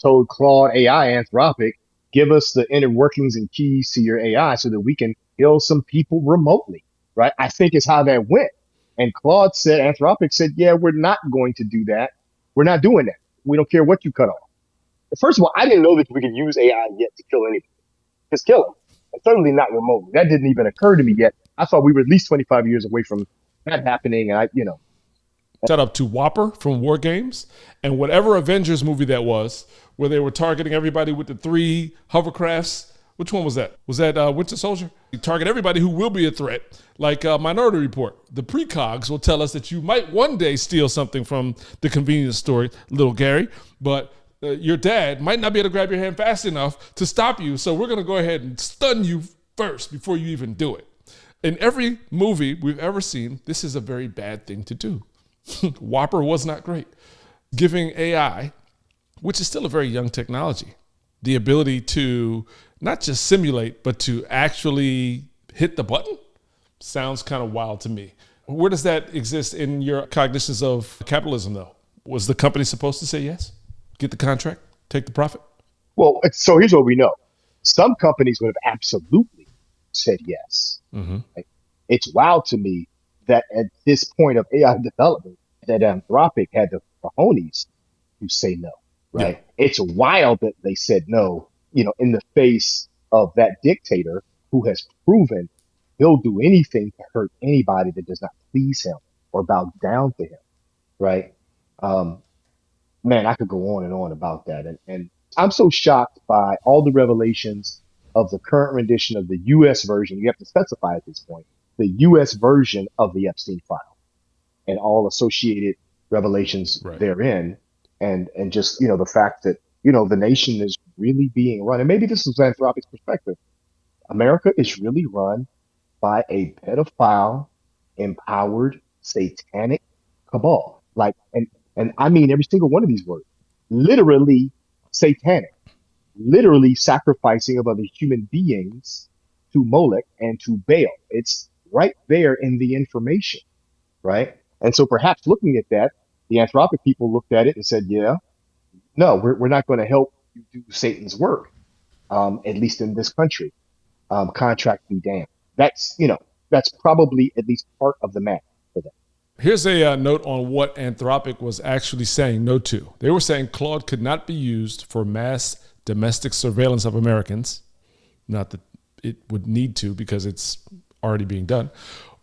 told Claude AI, Anthropic, give us the inner workings and keys to your AI so that we can kill some people remotely, right? I think is how that went. And Anthropic said, yeah, we're not going to do that. We're not doing that. We don't care what you cut off. First of all, I didn't know that we could use AI yet to kill anything. Just kill them. And certainly not remotely. That didn't even occur to me yet. I thought we were at least 25 years away from that happening. And Shout out to Whopper from War Games and whatever Avengers movie that was, where they were targeting everybody with the 3 hovercrafts. Which one was that? Was that Winter Soldier? You target everybody who will be a threat, like Minority Report. The precogs will tell us that you might one day steal something from the convenience store, little Gary, but your dad might not be able to grab your hand fast enough to stop you, so we're going to go ahead and stun you first before you even do it. In every movie we've ever seen, this is a very bad thing to do. Whopper was not great. Giving AI, which is still a very young technology, the ability to not just simulate, but to actually hit the button sounds kind of wild to me. Where does that exist in your cognitions of capitalism, though? Was the company supposed to say yes? Get the contract? Take the profit? Well, so here's what we know. Some companies would have absolutely said yes. Mm-hmm. Like, it's wild to me that at this point of AI development, that Anthropic had the cojones to say no, right? Yeah. It's wild that they said no, in the face of that dictator who has proven he'll do anything to hurt anybody that does not please him or bow down to him, right? Man, I could go on and on about that. And I'm so shocked by all the revelations of the current rendition of the U.S. version. You have to specify at this point, the U.S. version of the Epstein file and all associated revelations therein. And just, the fact that, the nation is really being run. And maybe this is Anthropic's perspective. America is really run by a pedophile, empowered, satanic cabal. And I mean every single one of these words, literally satanic, literally sacrificing of other human beings to Molech and to Baal. It's right there in the information, right? And so perhaps looking at that, the Anthropic people looked at it and said, yeah, no, we're not going to help you do Satan's work, at least in this country. Contract be damned. That's that's probably at least part of the map for them. Here's a note on what Anthropic was actually saying no to. They were saying Claude could not be used for mass domestic surveillance of Americans, not that it would need to because it's already being done,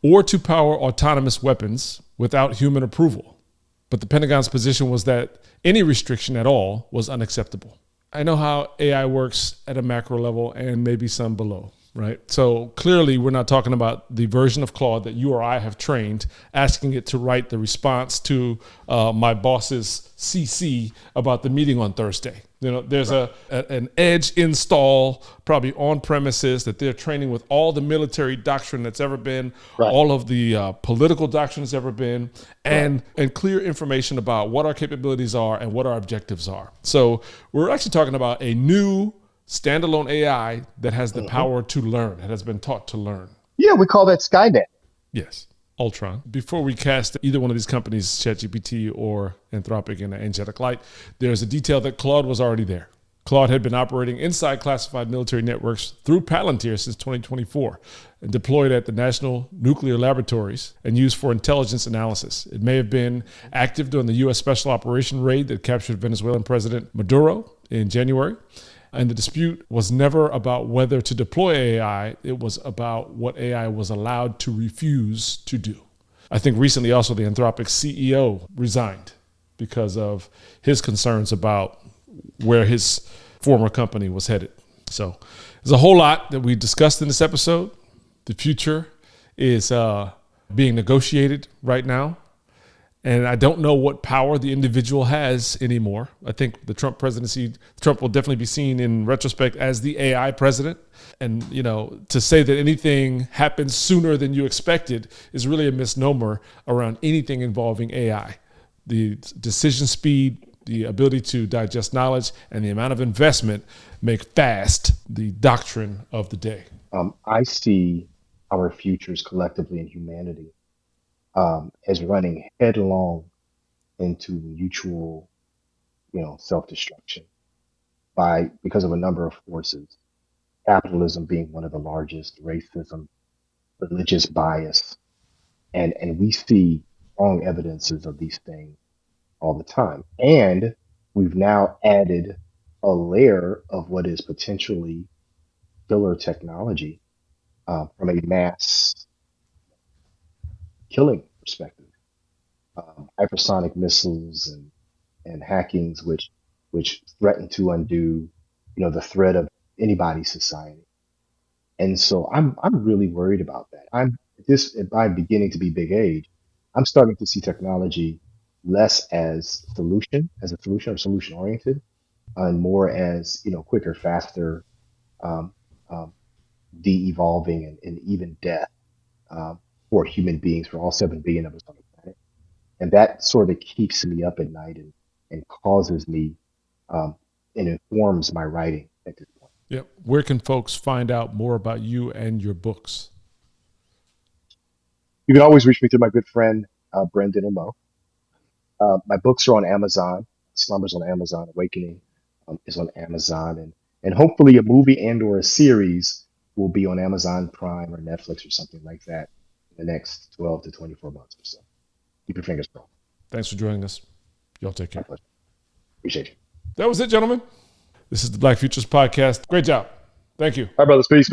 or to power autonomous weapons without human approval. But the Pentagon's position was that any restriction at all was unacceptable. I know how AI works at a macro level and maybe some below, right? So clearly we're not talking about the version of Claude that you or I have trained, asking it to write the response to my boss's CC about the meeting on Thursday. You know, there's an edge install probably on premises that they're training with all the military doctrine that's ever been, all of the political doctrine that's ever been, and clear information about what our capabilities are and what our objectives are. So we're actually talking about a new standalone AI that has the power to learn, that has been taught to learn. Yeah, we call that Skynet. Yes. Ultron. Before we cast either one of these companies, ChatGPT or Anthropic, in an angelic light, there's a detail that Claude was already there. Claude had been operating inside classified military networks through Palantir since 2024 and deployed at the National Nuclear Laboratories and used for intelligence analysis. It may have been active during the U.S. Special Operation raid that captured Venezuelan President Maduro in January. And the dispute was never about whether to deploy AI. It was about what AI was allowed to refuse to do. I think recently also the Anthropic CEO resigned because of his concerns about where his former company was headed. So there's a whole lot that we discussed in this episode. The future is being negotiated right now. And I don't know what power the individual has anymore. I think the Trump presidency, Trump will definitely be seen in retrospect as the AI president. And, you know, to say that anything happens sooner than you expected is really a misnomer around anything involving AI. The decision speed, the ability to digest knowledge, and the amount of investment make fast the doctrine of the day. I see our futures collectively in humanity as running headlong into mutual, self-destruction because of a number of forces. Capitalism being one of the largest, racism, religious bias, and we see strong evidences of these things all the time. And we've now added a layer of what is potentially killer technology from a mass killing perspective, hypersonic missiles and hackings, which threaten to undo, the threat of anybody's society. And so I'm really worried about that. I'm beginning to be big age. I'm starting to see technology less as a solution or solution oriented, and more as quicker, faster, de-evolving and even death for human beings, for all 7 billion of us on the planet. And that sort of keeps me up at night and causes me and informs my writing at this point. Yep. Where can folks find out more about you and your books? You can always reach me through my good friend, Bryndan Moore. My books are on Amazon. Slumber's on Amazon. Awakening is on Amazon. And hopefully a movie and or a series will be on Amazon Prime or Netflix or something like that in the next 12 to 24 months or so. Keep your fingers crossed. Thanks for joining us. Y'all take care. My pleasure. Appreciate you. That was it, gentlemen. This is the Black Futurist Podcast. Great job. Thank you. All right, brothers. Peace.